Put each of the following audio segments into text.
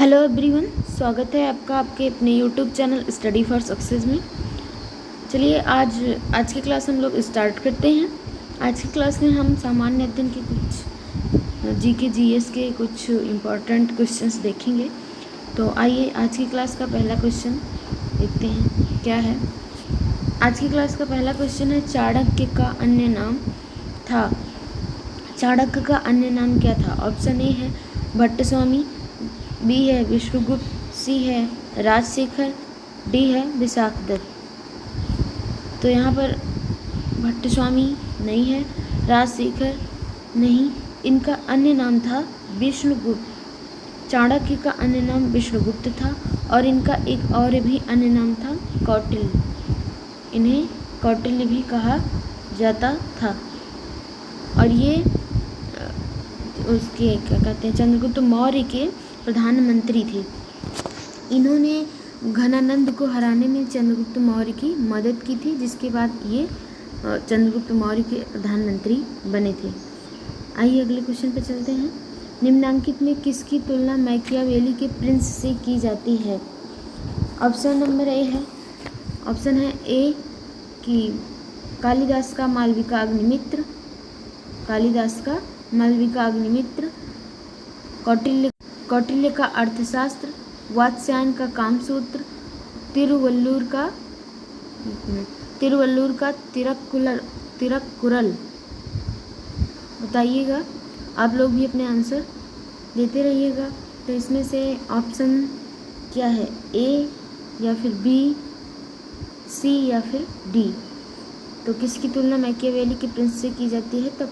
Hello everyone, स्वागत है आपका आपके अपने YouTube channel study for success में। चलिए आज की क्लास हम लोग स्टार्ट करते हैं। आज की क्लास में हम सामान्य अध्ययन के कुछ जीके जीएस के कुछ इम्पोर्टेंट क्वेश्चंस देखेंगे। तो आइए आज की क्लास का पहला क्वेश्चन देखते हैं क्या है। आज की क्लास का पहला क्वेश्चन है, चाणक्य का अन्य नाम था। चाणक्य का अन्य नाम क्या था? ऑप्शन ए है भट्टस्वामी, बी है विष्णुगुप्त, सी है राजशेखर, डी है विशाखदत्त। तो यहाँ पर भट्टस्वामी नहीं है, राजशेखर नहीं, इनका अन्य नाम था विष्णुगुप्त। चाणक्य का अन्य नाम विष्णुगुप्त था और इनका एक और भी अन्य नाम था कौटिल्य। इन्हें कौटिल्य भी कहा जाता था। और ये उसके क्या कहते हैं, चंद्रगुप्त मौर्य के प्रधानमंत्री थे। इन्होंने घनानंद को हराने में चंद्रगुप्त मौर्य की मदद की थी, जिसके बाद ये चंद्रगुप्त मौर्य के प्रधानमंत्री बने थे। आइए अगले क्वेश्चन पे चलते हैं। निम्नांकित में किसकी तुलना मैकियावेली के प्रिंस से की जाती है? ऑप्शन नंबर ऑप्शन है ए कि कालिदास का मालविका अग्निमित्र, कालिदास का मालविका अग्निमित्र, कौटिल्य का अर्थशास्त्र, वात्स्यायन का कामसूत्र, तिरुवल्लुर का तिरुक्कुरल। बताइएगा, आप लोग भी अपने आंसर देते रहिएगा। तो इसमें से ऑप्शन क्या है, ए या फिर बी, सी या फिर डी? तो किसकी तुलना मैकियावेली के प्रिंस से की जाती है? तो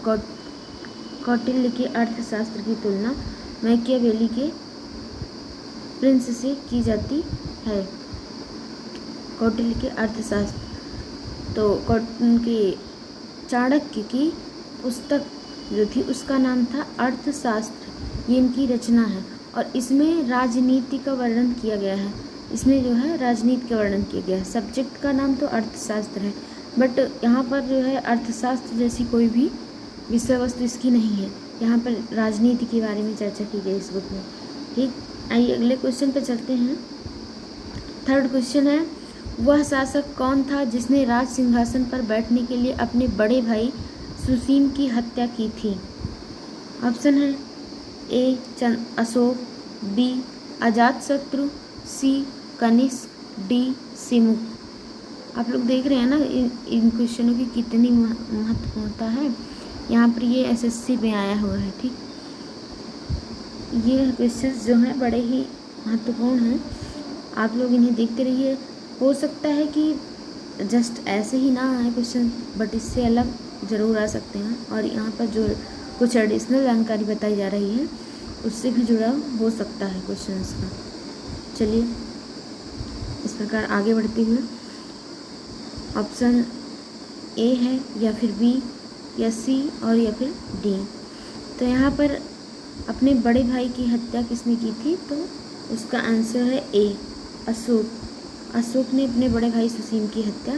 कौटिल्य के अर्थशास्त्र की तुलना मैकियावेली के प्रिंस से की जाती है। कौटिल्य के अर्थशास्त्र, तो उनके चाणक्य की पुस्तक जो थी उसका नाम था अर्थशास्त्र। ये इनकी रचना है और इसमें राजनीति का वर्णन किया गया है। इसमें जो है राजनीति का वर्णन किया गया है। सब्जेक्ट का नाम तो अर्थशास्त्र है, बट यहाँ पर जो है अर्थशास्त्र जैसी कोई भी विषय वस्तु इसकी नहीं है। यहाँ पर राजनीति के बारे में चर्चा की गई इस बुक में। ठीक, आइए अगले क्वेश्चन पे चलते हैं। थर्ड क्वेश्चन है, वह शासक कौन था जिसने राज सिंहासन पर बैठने के लिए अपने बड़े भाई सुसीम की हत्या की थी? ऑप्शन है ए अशोक, बी अजातशत्रु, सी कनिष्क, डी सिमुक। आप लोग देख रहे हैं ना इन क्वेश्चनों की कितनी महत्वपूर्णता है। यहाँ पर ये एसएससी में आया हुआ है। ठीक, ये क्वेश्चंस जो हैं बड़े ही महत्वपूर्ण हैं। आप लोग इन्हें देखते रहिए। हो सकता है कि जस्ट ऐसे ही ना आए क्वेश्चन, बट इससे अलग ज़रूर आ सकते हैं। और यहाँ पर जो कुछ एडिशनल जानकारी बताई जा रही है उससे भी जुड़ा हो सकता है क्वेश्चंस का। चलिए इस प्रकार आगे बढ़ते हुए, ऑप्शन ए है या फिर बी या सी और या फिर डी? तो यहाँ पर अपने बड़े भाई की हत्या किसने की थी? तो उसका आंसर है ए अशोक। अशोक ने अपने बड़े भाई सुसीम की हत्या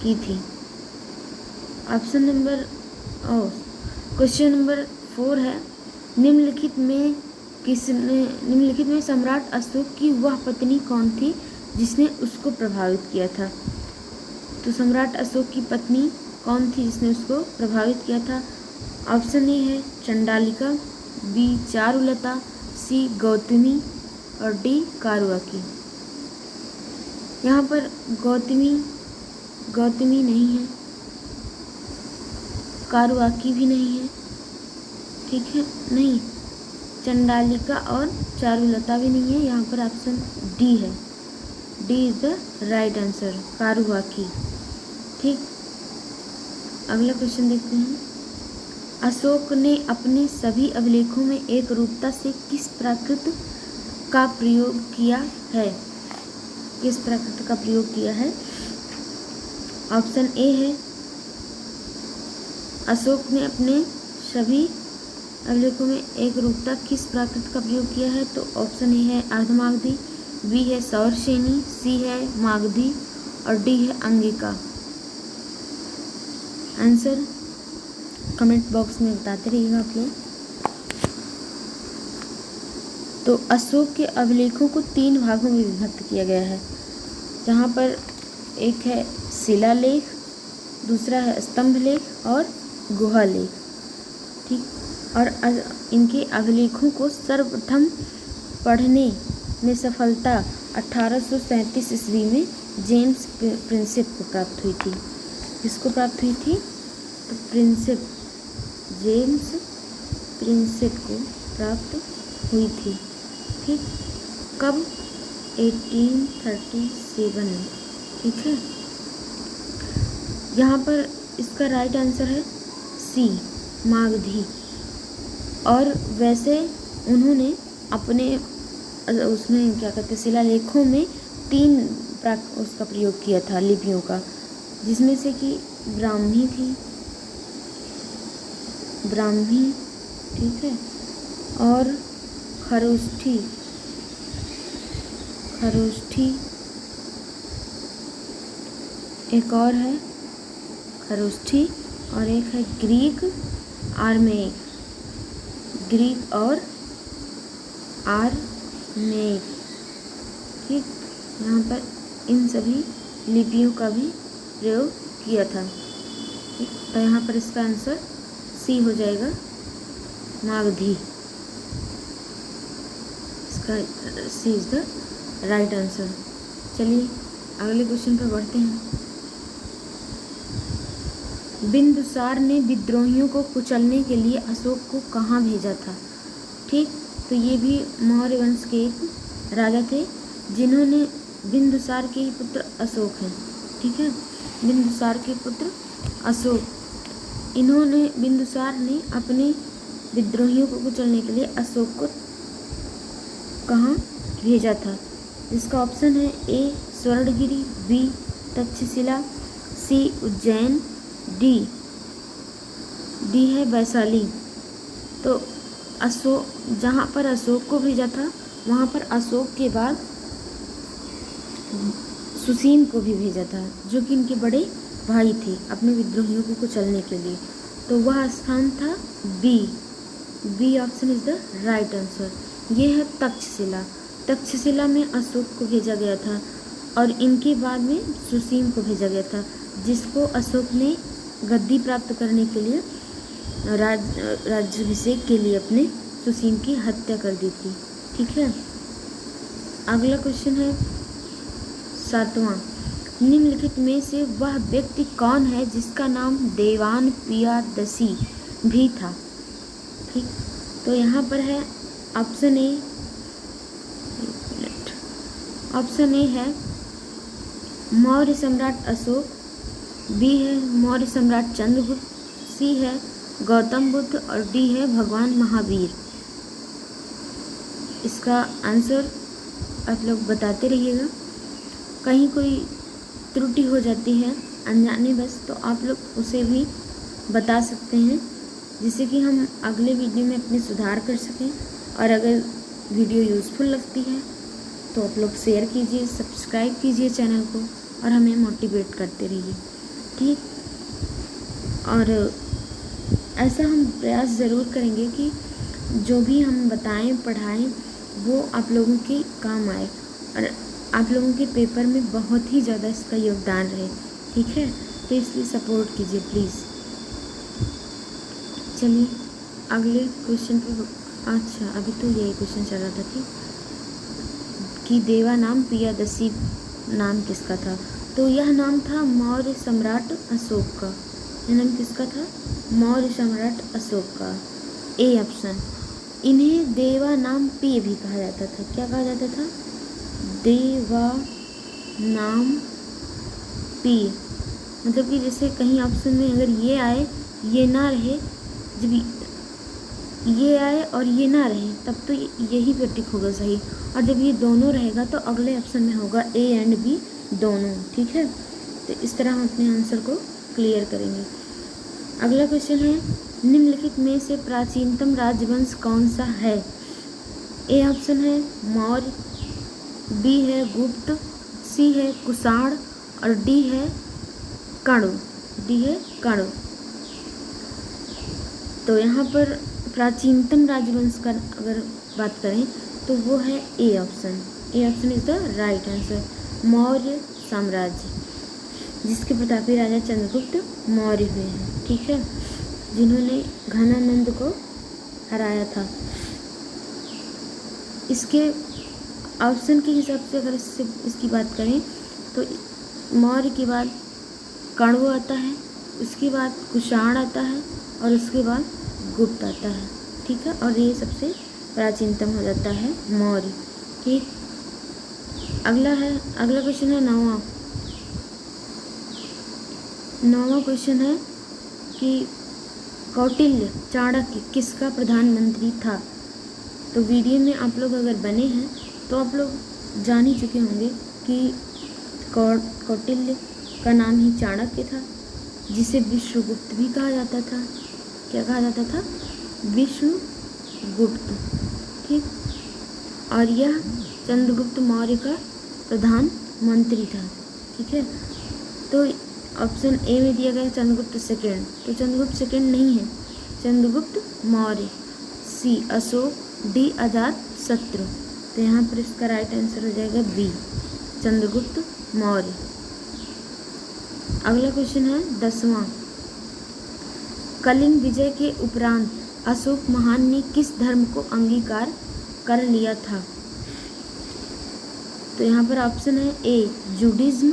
की थी। ऑप्शन नंबर क्वेश्चन नंबर 4 है, निम्नलिखित में सम्राट अशोक की वह पत्नी कौन थी जिसने उसको प्रभावित किया था? तो सम्राट अशोक की पत्नी कौन थी जिसने उसको प्रभावित किया था? ऑप्शन ए है चंडालिका, बी चारुलता, सी गौतमी और डी कारुआकी। यहाँ पर गौतमी नहीं है, कारुआकी भी नहीं है, ठीक है, नहीं, चंडालिका और चारुलता भी नहीं है। यहाँ पर ऑप्शन डी है, D is the right answer, कारुआकी। ठीक, अगला क्वेश्चन देखते हैं। अशोक ने अपने सभी अभिलेखों में एक रूपता से किस प्राकृत का प्रयोग किया है? किस प्राकृत का प्रयोग किया है? ऑप्शन ए है अशोक ने अपने सभी अभिलेखों में एक रूपता किस प्राकृत का प्रयोग किया है? तो ऑप्शन ए है अर्धमागधी, बी है सौरसेनी, सी है मागधी और डी है अंगिका। आंसर कमेंट बॉक्स में बताते रहिएगा आप लोग। तो अशोक के अभिलेखों को 3 भागों में विभक्त किया गया है, जहाँ पर एक है शिलालेख, दूसरा है स्तंभ लेख और गुहा लेख। ठीक, और इनके अभिलेखों को सर्वप्रथम पढ़ने में सफलता 1837 ईस्वी में जेम्स प्रिंसेप को प्राप्त हुई थी। किसको प्राप्त हुई थी? तो जेम्स प्रिंसेप को प्राप्त हुई थी। ठीक, कब? 1837 में। ठीक है, यहाँ पर इसका राइट आंसर है सी, मागधी। और वैसे उन्होंने अपने उसमें क्या कहते हैं, शिलालेखों में 3 उसका प्रयोग किया था लिपियों का, जिसमें से कि ब्राह्मी थी, ठीक है, और खरोष्ठी, एक और है खरोष्ठी, और एक है ग्रीक और आरमेइक। ठीक, यहाँ पर इन सभी लिपियों का भी प्रयोग किया था। ठीक, तो यहाँ पर इसका आंसर सी हो जाएगा, मागधी। इसका सी इज द राइट आंसर। चलिए अगले क्वेश्चन पर बढ़ते हैं। बिंदुसार ने विद्रोहियों को कुचलने के लिए अशोक को कहाँ भेजा था? ठीक, तो ये भी मौर्य वंश के एक राजा थे, जिन्होंने बिंदुसार के ही पुत्र अशोक हैं। ठीक है, बिंदुसार के पुत्र अशोक, बिंदुसार ने अपने विद्रोहियों को कुचलने के लिए अशोक को कहाँ भेजा था? इसका ऑप्शन है ए स्वर्णगिरी, बी तक्षशिला, सी उज्जैन, डी है वैशाली। तो जहाँ पर अशोक को भेजा था, वहाँ पर अशोक के बाद सुसीम को भी भेजा था, जो कि इनके बड़े भाई थे, अपने विद्रोहियों को कुचलने के लिए। तो वह स्थान था B option is the right answer. ये है तक्षशिला में अशोक को भेजा गया था, और इनके बाद में सुसीम को भेजा गया था, जिसको अशोक ने गद्दी प्राप्त करने के लिए राज्याभिषेक के लिए अपने सुसीम की हत्या कर दी थी। ठीक है, अगला क्वेश्चन है 7वां। निम्नलिखित में से वह व्यक्ति कौन है जिसका नाम देवान पियादसी भी था? ठीक, तो यहाँ पर है ऑप्शन ए है मौर्य सम्राट अशोक, बी है मौर्य सम्राट चंद्रगुप्त, सी है गौतम बुद्ध, और डी है भगवान महावीर। इसका आंसर आप लोग बताते रहिएगा। कहीं कोई त्रुटि हो जाती है अनजाने बस, तो आप लोग उसे भी बता सकते हैं, जिससे कि हम अगले वीडियो में अपने सुधार कर सकें। और अगर वीडियो यूज़फुल लगती है तो आप लोग शेयर कीजिए, सब्सक्राइब कीजिए चैनल को, और हमें मोटिवेट करते रहिए। ठीक, और ऐसा हम प्रयास ज़रूर करेंगे कि जो भी हम बताएं पढ़ाएं वो आप लोगों के काम आए, और आप लोगों के पेपर में बहुत ही ज़्यादा इसका योगदान रहे। ठीक है, तो इसलिए सपोर्ट कीजिए प्लीज़। चलिए अगले क्वेश्चन पर। अच्छा, अभी तो यही क्वेश्चन चल रहा था कि देवा नाम पियादसी नाम किसका था? तो यह नाम था मौर्य सम्राट अशोक का। यह नाम किसका था? मौर्य सम्राट अशोक का। A option. इन्हें देवा नाम पी भी कहा जाता था। क्या कहा जाता था? देवा नाम पी। मतलब कि जैसे कहीं ऑप्शन में अगर ये आए, ये ना रहे, जब ये आए और ये ना रहे, तब तो यही पे टिक होगा सही, और जब ये दोनों रहेगा तो अगले ऑप्शन में होगा ए एंड बी दोनों। ठीक है, तो इस तरह हम अपने आंसर को क्लियर करेंगे। अगला क्वेश्चन है, निम्नलिखित में से प्राचीनतम राजवंश कौन सा है? ए ऑप्शन है मौर्य, बी है गुप्त, सी है कुषाण, और डी है कण्व। तो यहाँ पर प्राचीनतम राजवंश का अगर बात करें तो वो है A option. A option is the right answer. Maurya साम्राज्य, जिसके प्रतापी राजा चंद्रगुप्त मौर्य हुए हैं, ठीक है, जिन्होंने घनानंद को हराया था। इसके ऑप्शन के हिसाब से अगर इसकी बात करें तो मौर्य के बाद कण्व आता है, उसके बाद कुषाण आता है और उसके बाद गुप्त आता है, ठीक है, और ये सबसे प्राचीनतम हो जाता है मौर्य, ठीक। अगला क्वेश्चन है नौवां क्वेश्चन है कि कौटिल्य चाणक्य किसका प्रधानमंत्री था। तो वीडियो में आप लोग अगर बने हैं तो आप लोग जान ही चुके होंगे कि कौटिल्य का नाम ही चाणक्य था, जिसे विष्णुगुप्त भी कहा जाता था। क्या कहा जाता था? विष्णुगुप्त, ठीक। और यह चंद्रगुप्त मौर्य का प्रधानमंत्री था, ठीक है। तो ऑप्शन ए में दिया गया है चंद्रगुप्त सेकेंड, तो चंद्रगुप्त सेकेंड नहीं है, चंद्रगुप्त मौर्य। सी अशोक, डी अजातशत्रु। तो यहाँ पर इसका राइट आंसर हो जाएगा बी, चंद्रगुप्त मौर्य। अगला क्वेश्चन है 10वां। कलिंग विजय के उपरांत अशोक महान ने किस धर्म को अंगीकार कर लिया था। तो यहाँ पर ऑप्शन है ए जूडिज्म,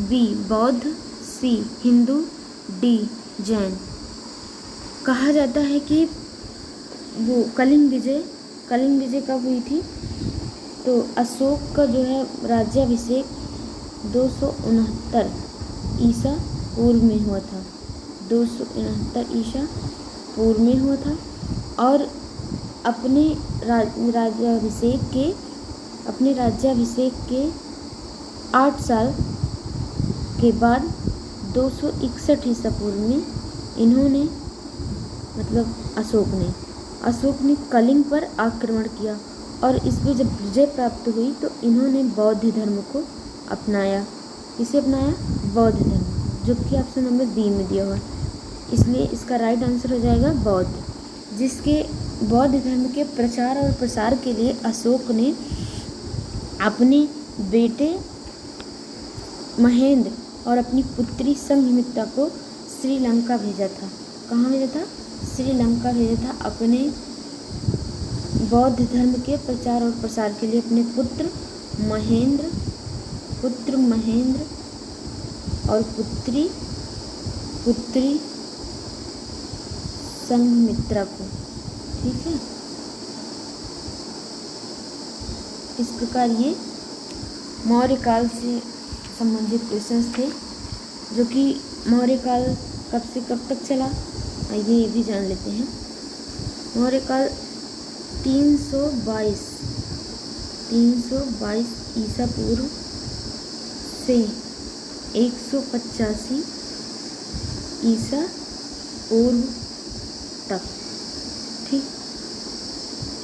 बी बौद्ध, सी हिंदू, डी जैन। कहा जाता है कि वो कलिंग विजय कब हुई थी, तो अशोक का जो है राज्याभिषेक 269 ईसा पूर्व में हुआ था, 269 ईसा पूर्व में हुआ था। और अपने राज्याभिषेक के 8 साल के बाद 261 ईसा पूर्व में इन्होंने मतलब अशोक ने कलिंग पर आक्रमण किया और इसमें जब विजय प्राप्त हुई तो इन्होंने बौद्ध धर्म को अपनाया। इसे अपनाया बौद्ध धर्म, जो कि ऑप्शन नंबर बी में दिया हुआ है, इसलिए इसका राइट आंसर हो जाएगा बौद्ध। जिसके बौद्ध धर्म के प्रचार और प्रसार के लिए अशोक ने अपने बेटे महेंद्र और अपनी पुत्री संघमित्रा को श्रीलंका भेजा था। कहाँ भेजा था? श्रीलंका भेजा था अपने बौद्ध धर्म के प्रचार और प्रसार के लिए अपने पुत्र महेंद्र और पुत्री संघमित्रा को, ठीक है। इस प्रकार ये मौर्य काल से संबंधित क्वेश्चंस थे, जो कि मौर्य काल कब से कब तक चला, आइए ये भी जान लेते हैं। मौर्य काल 322 ईसा पूर्व से 185 ईसा पूर्व तक, ठीक।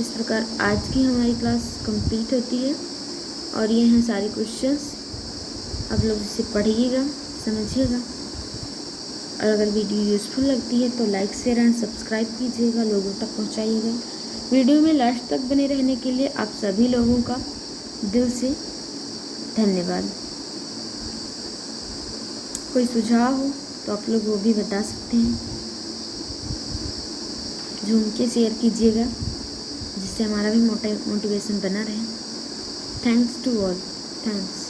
इस प्रकार आज की हमारी क्लास कंप्लीट होती है और ये हैं सारे क्वेश्चंस। आप लोग इसे पढ़िएगा, समझिएगा, और अगर वीडियो यूज़फुल लगती है तो लाइक शेयर एंड सब्सक्राइब कीजिएगा, लोगों तक पहुंचाइएगा। वीडियो में लास्ट तक बने रहने के लिए आप सभी लोगों का दिल से धन्यवाद। कोई सुझाव हो तो आप लोग वो भी बता सकते हैं, झूम के शेयर कीजिएगा, जिससे हमारा भी मोटिवेशन बना रहे। Thanks to all, thanks.